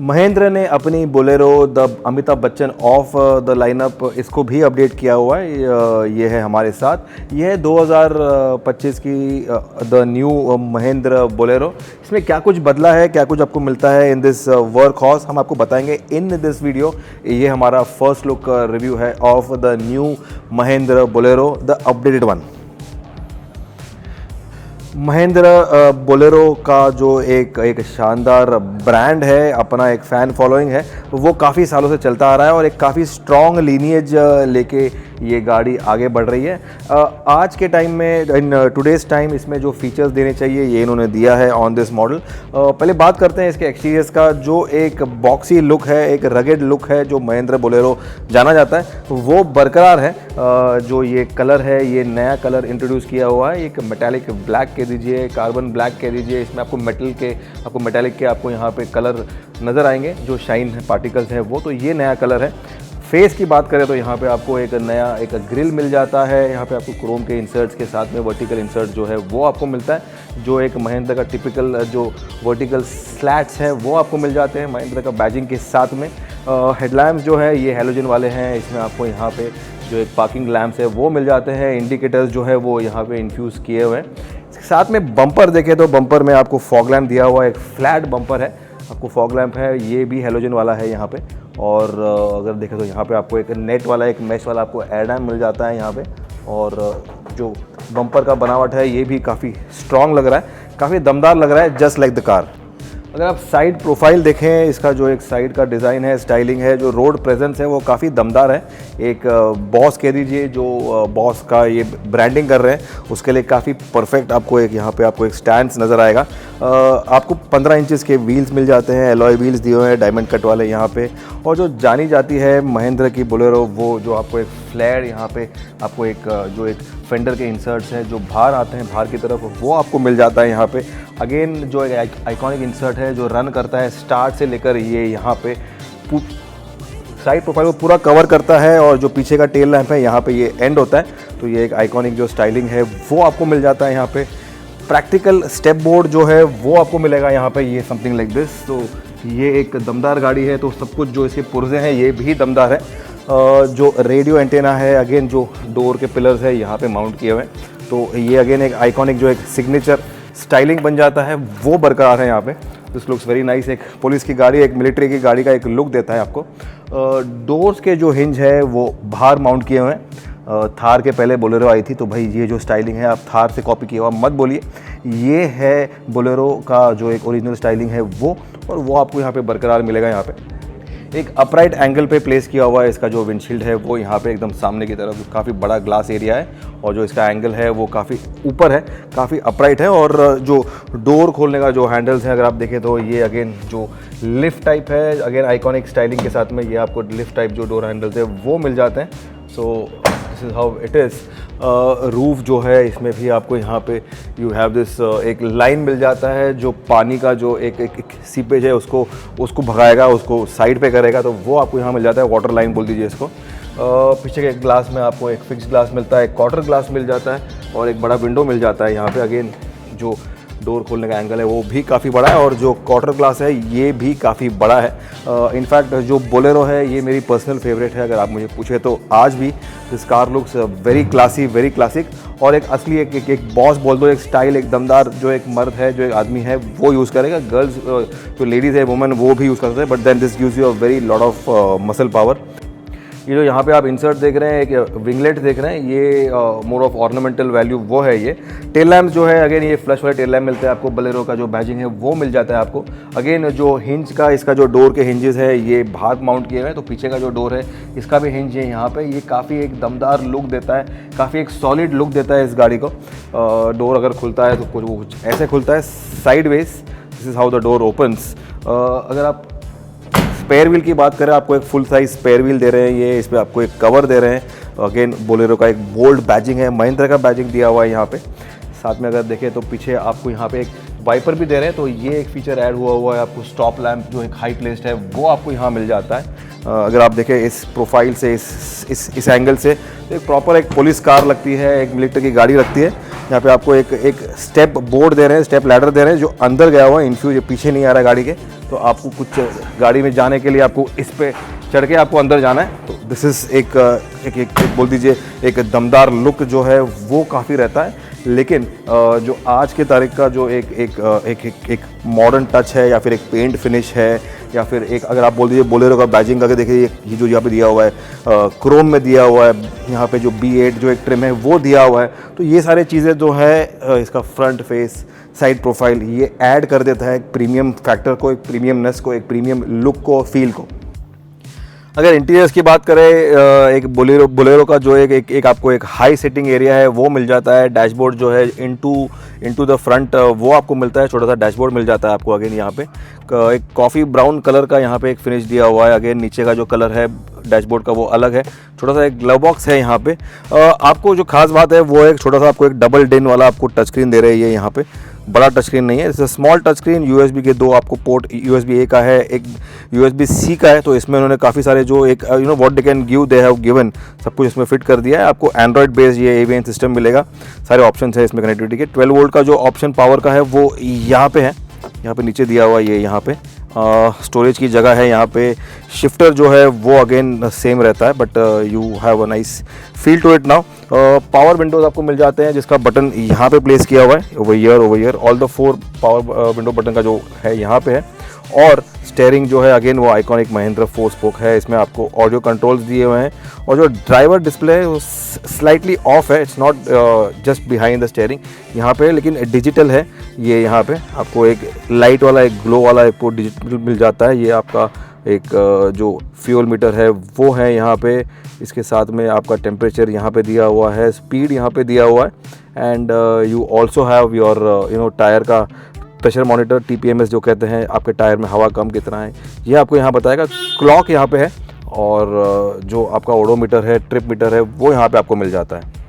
महेंद्र ने अपनी Bolero the Amitabh Bachchan of the lineup इसको भी अपडेट किया हुआ है। ये है हमारे साथ। ये है 2025 की द न्यू महेंद्र बोलेरो। इसमें क्या कुछ बदला है, क्या कुछ आपको मिलता है इन दिस वर्क हॉर्स, हम आपको बताएंगे इन दिस वीडियो। ये हमारा फर्स्ट लुक रिव्यू है of the new Mahendra Bolero the updated one. Mahendra Bolero का जो एक शानदार ब्रांड है, अपना एक फ़ैन फॉलोइंग है, वो काफ़ी सालों से चलता आ रहा है और एक काफ़ी स्ट्रॉन्ग लीनिएज लेके ये गाड़ी आगे बढ़ रही है। आज के टाइम में, इन टुडेज़ टाइम, इसमें जो फीचर्स देने चाहिए ये इन्होंने दिया है ऑन दिस मॉडल। पहले बात करते हैं इसके एक्सटीरियर्स का। जो एक बॉक्सी लुक है, एक रगेड लुक है जो महेंद्र बोलेरो जाना जाता है, वो बरकरार है। जो ये कलर है, ये नया कलर इंट्रोड्यूस किया हुआ है। एक मेटालिक ब्लैक कह दीजिए, कार्बन ब्लैक कह दीजिए। इसमें आपको मेटालिक के आपको यहाँ पे कलर नज़र आएंगे, जो शाइन पार्टिकल्स हैं वो। तो ये नया कलर है। फेस की बात करें तो यहाँ पे आपको एक नया ग्रिल मिल जाता है। यहाँ पे आपको क्रोम के इंसर्ट्स के साथ में वर्टिकल इंसर्ट जो है वो आपको मिलता है। जो एक महेंद्र का टिपिकल जो वर्टिकल स्लैट्स हैं वो आपको मिल जाते हैं महेंद्र का बैजिंग के साथ में। हेडलैम्प्स जो है ये हैलोजन वाले हैं। इसमें आपको यहाँ पे जो एक पार्किंग लैम्प्स है वो मिल जाते हैं। इंडिकेटर्स जो है वो यहाँ पे इन्फ्यूज़ किए हुए हैं। साथ में बम्पर देखें तो बम्पर में आपको फॉग लैम्प दिया हुआ है। एक फ्लैट बम्पर है, आपको फॉग लैम्प है, ये भी हैलोजन वाला है यहाँ पे। और अगर देखें तो यहाँ पे आपको एक नेट वाला, एक मैश वाला आपको एडैम मिल जाता है यहाँ पे। और जो बम्पर का बनावट है ये भी काफ़ी स्ट्रॉन्ग लग रहा है, काफ़ी दमदार लग रहा है, जस्ट लाइक द कार। अगर आप साइड प्रोफाइल देखें, इसका जो एक साइड का डिज़ाइन है, स्टाइलिंग है, जो रोड प्रेजेंस है वो काफ़ी दमदार है। एक बॉस कह दीजिए, जो बॉस का ये ब्रांडिंग कर रहे हैं उसके लिए काफ़ी परफेक्ट आपको एक यहाँ पे आपको एक स्टैंड नज़र आएगा। आपको 15 इंचेस के व्हील्स मिल जाते हैं, एलॉय व्हील्स दिए हुए हैं डायमंड कट वाले यहाँ पे। और जो जानी जाती है महेंद्र की बोलेरो, वो जो आपको एक फ्लेयर यहाँ पे आपको एक जो एक फेंडर के इंसर्ट्स हैं जो बाहर आते हैं बाहर की तरफ, वो आपको मिल जाता है यहाँ पे। अगेन जो एक आइकॉनिक इंसर्ट है जो रन करता है स्टार्ट से लेकर ये यहाँ पे साइड प्रोफाइल को पूरा कवर करता है। और जो पीछे का टेल लैंप है यहाँ पे ये एंड होता है। तो ये एक आइकॉनिक जो स्टाइलिंग है वो आपको मिल जाता है यहाँ पे। प्रैक्टिकल स्टेप बोर्ड जो है वो आपको मिलेगा यहाँ पे, ये समथिंग लाइक दिस। तो ये एक दमदार गाड़ी है। तो सब कुछ जो इसके पुर्जे हैं ये भी दमदार है। जो रेडियो एंटेना है, अगेन जो डोर के पिलर्स है यहाँ पे माउंट किए हुए हैं। तो ये अगेन एक आइकॉनिक जो एक सिग्नेचर स्टाइलिंग बन जाता है वो बरकरार है यहाँ पे। This looks very nice. एक पुलिस की गाड़ी, एक मिलिट्री की गाड़ी का एक लुक देता है आपको। डोर्स के जो हिंज है वो बाहर माउंट किए हुए हैं। थार के पहले बोलेरो आई थी, तो भाई ये जो स्टाइलिंग है आप थार से कॉपी किया हुआ मत बोलिए। ये है बोलेरो का जो एक ओरिजिनल स्टाइलिंग है वो, और वो आपको यहाँ पे बरकरार मिलेगा। यहाँ पे एक अपराइट एंगल पे प्लेस किया हुआ है। इसका जो विंडशील्ड है वो यहाँ पे एकदम सामने की तरफ काफ़ी बड़ा ग्लास एरिया है। और जो इसका एंगल है वो काफ़ी ऊपर है, काफ़ी अपराइट है। और जो डोर खोलने का जो हैंडल्स हैं अगर आप देखें तो ये अगेन जो लिफ्ट टाइप है, अगेन आइकॉनिक स्टाइलिंग के साथ में ये आपको लिफ्ट टाइप जो डोर हैंडल्स है वो मिल जाते हैं। So this is how it is. Roof जो है इसमें भी आपको यहाँ पे यू हैव दिस एक लाइन मिल जाता है जो पानी का जो एक सीपेज है उसको भगाएगा, उसको साइड पे करेगा। तो वो आपको यहाँ मिल जाता है, वाटर लाइन बोल दीजिए इसको। पीछे के ग्लास में आपको एक फिक्स ग्लास मिलता है, एक क्वार्टर ग्लास मिल जाता है और एक बड़ा विंडो मिल जाता है यहाँ पे। अगेन जो डोर खोलने का एंगल है वो भी काफ़ी बड़ा है और जो क्वार्टर ग्लास है ये भी काफ़ी बड़ा है। इनफैक्ट जो बोलेरो है ये मेरी पर्सनल फेवरेट है अगर आप मुझे पूछे तो। आज भी this car looks very classy, very classic. और एक असली एक बॉस बोल दो, एक स्टाइल, एक दमदार जो एक मर्द है, जो एक आदमी है वो यूज़ करेगा। गर्ल्स जो लेडीज़ है, वुमेन, वो भी यूज़ कर सकते हैं। But then this gives you a very lot of muscle power. ये जो यहाँ पे आप इंसर्ट देख रहे हैं, एक विंगलेट देख रहे हैं, ये मोर ऑफ ऑर्नामेंटल वैल्यू वो है। ये टेल लैम्प जो है अगेन ये फ्लश वाले टेल लैम्प मिलते हैं आपको। बोलेरो का जो बैजिंग है वो मिल जाता है आपको। अगेन जो हिंज का इसका जो डोर के हिंजेस है ये बाहर माउंट किए हुए हैं। तो पीछे का जो डोर है इसका भी हिंज है यहाँ पे। ये काफ़ी एक दमदार लुक देता है, काफ़ी एक सॉलिड लुक देता है इस गाड़ी को। डोर अगर खुलता है तो कुछ ऐसे खुलता है sideways. This is how the door opens. अगर आप स्पेयर व्हील की बात करें, आपको एक फुल साइज स्पेयर व्हील दे रहे हैं ये। इस पर आपको एक कवर दे रहे हैं। अगेन बोलेरो का एक बोल्ड बैजिंग है, महेंद्र का बैजिंग दिया हुआ है यहाँ पे। साथ में अगर देखें तो पीछे आपको यहाँ पे एक वाइपर भी दे रहे हैं। तो ये एक फीचर ऐड हुआ है आपको। स्टॉप लैंप जो एक हाई प्लेस्ड है वो आपको यहाँ मिल जाता है। अगर आप देखें इस प्रोफाइल से, इस एंगल से, तो एक प्रॉपर एक पुलिस कार लगती है, एक मिलिट्री की गाड़ी लगती है। यहाँ पे आपको एक स्टेप बोर्ड दे रहे हैं, स्टेप लैडर दे रहे हैं जो अंदर गया हुआ है, इन्फ्यूज पीछे नहीं आ रहा है गाड़ी के। तो आपको कुछ गाड़ी में जाने के लिए आपको इस पे चढ़ के आपको अंदर जाना है। तो दिस इज़ एक बोल दीजिए एक दमदार लुक जो है वो काफ़ी रहता है। लेकिन जो आज के तारीख का जो एक मॉडर्न टच है या फिर एक पेंट फिनिश है या फिर एक अगर आप बोल दीजिए बोलेरो का बैजिंग करके देखिए, ये जो यहाँ पे दिया हुआ है क्रोम में दिया हुआ है, यहाँ पे जो B8 जो एक ट्रिम है वो दिया हुआ है। तो ये सारी चीज़ें जो है इसका फ्रंट फेस साइड प्रोफाइल ये ऐड कर देता है एक प्रीमियम फैक्टर को, एक प्रीमियमनेस को, एक प्रीमियम लुक को, फील को। अगर इंटीरियर्स की बात करें, एक बोलेरो का जो एक आपको एक हाई सिटिंग एरिया है वो मिल जाता है। डैशबोर्ड जो है इनटू द फ्रंट वो आपको मिलता है, छोटा सा डैशबोर्ड मिल जाता है आपको। अगेन यहाँ पे एक कॉफ़ी ब्राउन कलर का यहाँ पे एक फिनिश दिया हुआ है। अगेन नीचे का जो कलर है डैशबोर्ड का वो अलग है। छोटा सा एक ग्लव बॉक्स है यहाँ पे। आपको जो खास बात है वो एक छोटा सा आपको एक डबल डिन वाला आपको टच स्क्रीन दे रही है यहाँ पे। बड़ा टच स्क्रीन नहीं है, it's small touch screen. USB के दो आपको पोर्ट, यूएसबी ए का है, एक यूएसबी सी का है। तो इसमें उन्होंने काफ़ी सारे जो एक what they can give they have given सब कुछ इसमें फिट कर दिया है। आपको एंड्रॉइड बेस्ड ये एवीएन सिस्टम मिलेगा, सारे ऑप्शन है इसमें कनेक्टिविटी के। 12 वोल्ट का जो ऑप्शन पावर का है वो यहाँ पे है, यहाँ पे नीचे दिया हुआ ये यहाँ पे स्टोरेज की जगह है। यहाँ पे शिफ्टर जो है वो अगेन सेम रहता है, but you have a nice feel to it now. Power windows आपको मिल जाते हैं जिसका बटन यहाँ पे प्लेस किया हुआ है, over year all the 4 power window button का जो है यहाँ पे है। और स्टेयरिंग जो है अगेन वो आइकॉनिक महिंद्रा 4 स्पोक है। इसमें आपको ऑडियो कंट्रोल्स दिए हुए हैं और जो ड्राइवर डिस्प्ले है वो स्लाइटली ऑफ है, it's not just behind the steering यहाँ पे, लेकिन डिजिटल है ये। यहाँ पे आपको एक लाइट वाला एक ग्लो वाला एक डिजिटल मिल जाता है। ये आपका एक जो फ्यूल मीटर है वो है यहाँ पे। इसके साथ में आपका टेम्परेचर यहाँ पे दिया हुआ है, स्पीड यहाँ पे दिया हुआ है। And you also have your tyre का प्रेशर मॉनिटर, TPMS जो कहते हैं, आपके टायर में हवा कम कितना है ये आपको यहाँ बताएगा। क्लॉक यहाँ पे है और जो आपका ओडोमीटर है, ट्रिप मीटर है वो यहाँ पे आपको मिल जाता है।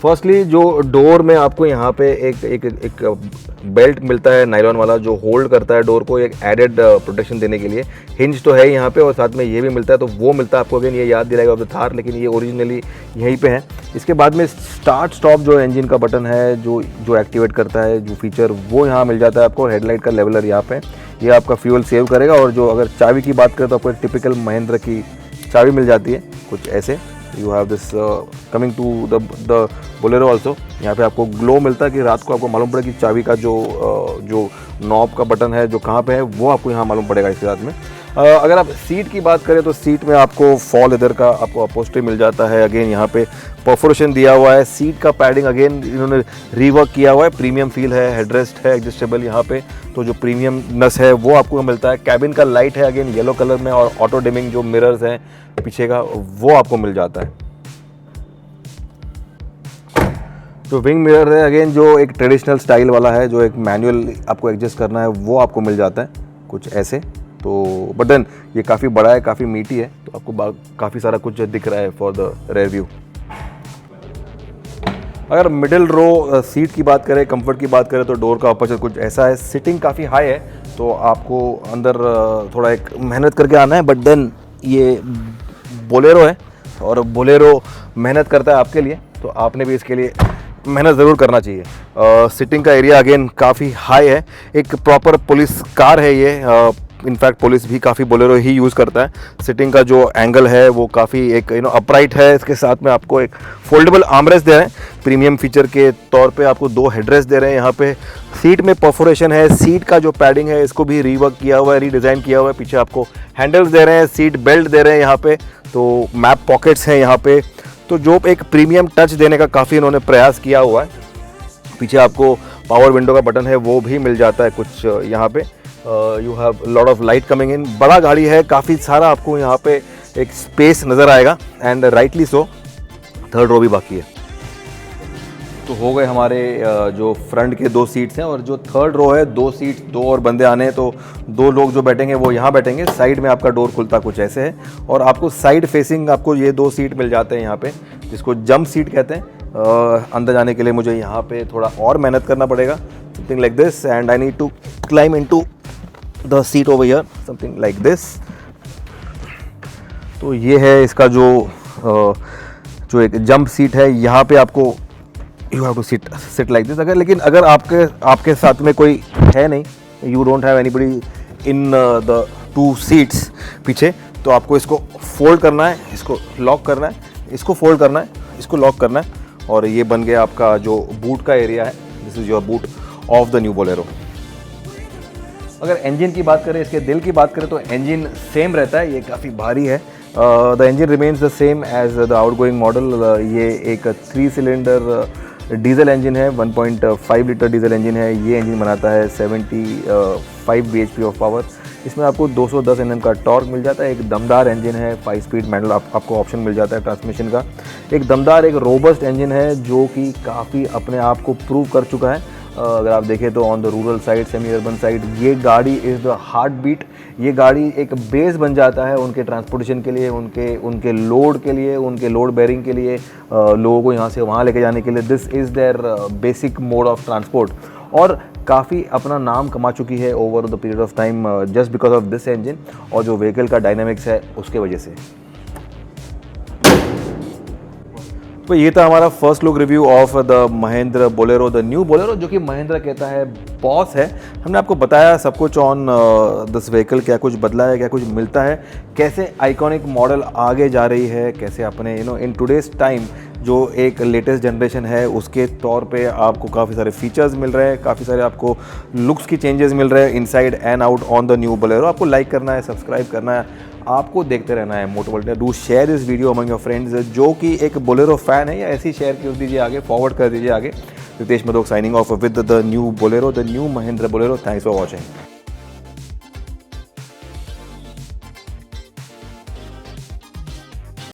फर्स्टली जो डोर में आपको यहाँ पे एक बेल्ट मिलता है नायलॉन वाला जो होल्ड करता है डोर को, एक एडेड प्रोटेक्शन देने के लिए। हिंज तो है यहाँ पे और साथ में ये भी मिलता है, तो वो मिलता है आपको। अगेन ये याद दिलाएगा ऑफ द थार, लेकिन ये ओरिजिनली यहीं पे है। इसके बाद में स्टार्ट स्टॉप जो इंजन का बटन है जो एक्टिवेट करता है जो फीचर वो यहाँ मिल जाता है आपको। हेडलाइट का लेवलर यहाँ पे, ये आपका फ्यूल सेव करेगा। और जो अगर चाबी की बात करें तो आपको एक टिपिकल महिंद्रा की चाबी मिल जाती है कुछ ऐसे। You have this coming to the Bolero also. यहाँ पे आपको ग्लो मिलता है कि रात को आपको मालूम पड़े कि चाबी का जो नॉब का बटन है जो कहाँ पे है वो आपको यहाँ मालूम पड़ेगा इसके साथ में। अगर आप सीट की बात करें तो सीट में आपको फॉल लेदर का आपको अपहोल्स्ट्री मिल जाता है। अगेन यहाँ पे परफोरेशन दिया हुआ है। सीट का पैडिंग अगेन इन्होंने रीवर्क किया हुआ है, प्रीमियम फील है। हेडरेस्ट है एडजस्टेबल यहाँ पे, तो जो प्रीमियमनेस है वो आपको मिलता है। कैबिन का लाइट है अगेन येलो कलर में और ऑटो डिमिंग जो मिरर्स हैं पीछे का वो आपको मिल जाता है। जो विंग मिरर है अगेन जो एक ट्रेडिशनल स्टाइल वाला है, जो एक मैनुअल आपको एडजस्ट करना है वो आपको मिल जाता है कुछ ऐसे। तो बटन ये काफ़ी बड़ा है, काफ़ी मीटी है, तो आपको काफ़ी सारा कुछ दिख रहा है फॉर द रेयर व्यू। अगर मिडिल रो सीट की बात करें, कंफर्ट की बात करें, तो डोर का अपर्चर कुछ ऐसा है। सिटिंग काफ़ी हाई है तो आपको अंदर थोड़ा एक मेहनत करके आना है, बट देन ये बोलेरो है और बोलेरो मेहनत करता है आपके लिए, तो आपने भी इसके लिए मेहनत ज़रूर करना चाहिए। सिटिंग का एरिया अगेन काफ़ी हाई है, एक प्रॉपर पुलिस कार है ये। इनफैक्ट पुलिस भी काफ़ी बोलेरो ही यूज़ करता है। सिटिंग का जो एंगल है वो काफ़ी एक अपराइट है। इसके साथ में आपको एक फोल्डेबल आर्मरेस्ट दे रहे हैं, प्रीमियम फीचर के तौर पे आपको 2 हेडरेस्ट दे रहे हैं यहाँ पे। सीट में परफोरेशन है, सीट का जो पैडिंग है इसको भी रीवर्क किया हुआ है, रीडिज़ाइन किया हुआ है। पीछे आपको हैंडल्स दे रहे हैं, सीट बेल्ट दे रहे हैं यहाँ पे, तो मैप पॉकेट्स हैं यहाँ पे। तो जो एक प्रीमियम टच देने का काफ़ी इन्होंने प्रयास किया हुआ है। पीछे आपको पावर विंडो का बटन है वो भी मिल जाता है कुछ यहाँ पे। You have lot of light coming in. बड़ा गाड़ी है, काफ़ी सारा आपको यहाँ पे एक स्पेस नज़र आएगा and rightly so. Third row भी बाकी है। तो हो गए हमारे जो फ्रंट के 2 सीट्स हैं, और जो थर्ड रो है 2 सीट्स, 2 और बंदे आने हैं, तो 2 लोग जो बैठेंगे वो यहाँ बैठेंगे। साइड में आपका डोर खुलता कुछ ऐसे है और आपको साइड फेसिंग आपको ये 2 सीट मिल जाते हैं यहाँ पे, जिसको जंप सीट कहते हैं। अंदर जाने के लिए मुझे यहाँ पे थोड़ा और मेहनत करना पड़ेगा, something like this, and I need to climb into the seat over here, something like this. तो ये है इसका जो एक जंप सीट है। यहाँ पे आपको you have to sit like this. लेकिन अगर आपके साथ में कोई है नहीं you don't have anybody in the 2 seats पीछे, तो आपको इसको फोल्ड करना है, इसको लॉक करना है, इसको फोल्ड करना है, इसको लॉक करना है, और ये बन गया आपका जो बूट का एरिया है। This is your boot of the new Bolero. अगर इंजन की बात करें, इसके दिल की बात करें, तो इंजन सेम रहता है, ये काफ़ी भारी है। The engine remains the same as the outgoing model. ये एक 3 सिलेंडर डीजल इंजन है, 1.5 लीटर डीजल इंजन है। ये इंजन बनाता है 75 bhp ऑफ पावर। इसमें आपको 210 Nm का टॉर्क मिल जाता है। एक दमदार इंजन है, 5 स्पीड मैनुअल आपको ऑप्शन मिल जाता है ट्रांसमिशन का। एक दमदार, एक रोबस्ट इंजन है जो कि काफ़ी अपने आप को प्रूव कर चुका है। अगर आप देखें तो on the rural side, semi urban side, ये गाड़ी इज़ द हार्ट बीट। ये गाड़ी एक बेस बन जाता है उनके ट्रांसपोर्टेशन के लिए, उनके लोड के लिए, उनके लोड बेयरिंग के लिए, लोगों को यहाँ से वहाँ लेके जाने के लिए। This is their basic mode of transport, और काफ़ी अपना नाम कमा चुकी है over the period of time just because of this engine और जो व्हीकल का डायनामिक्स है उसके वजह से। तो ये था हमारा first look review of the Mahindra Bolero, the new Bolero, जो कि महिंद्रा कहता है बॉस है। हमने आपको बताया सब कुछ ऑन दिस व्हीकल, क्या कुछ बदला है, क्या कुछ मिलता है, कैसे आइकॉनिक मॉडल आगे जा रही है, कैसे अपने इन टुडेज टाइम जो एक लेटेस्ट जनरेशन है उसके तौर पे आपको काफ़ी सारे फीचर्स मिल रहे हैं, काफ़ी सारे आपको लुक्स की चेंजेस मिल रहे हैं inside and out on the new Bolero. आपको लाइक करना है, सब्सक्राइब करना है, आपको देखते रहना है Moto World. Do share this video among your friends जो कि एक बोलेरो फैन है, या ऐसी शेयर कर दीजिए आगे, फॉरवर्ड कर दीजिए आगे। Ritesh Madhok signing off with the new Bolero, the new Mahindra Bolero. Thanks for watching.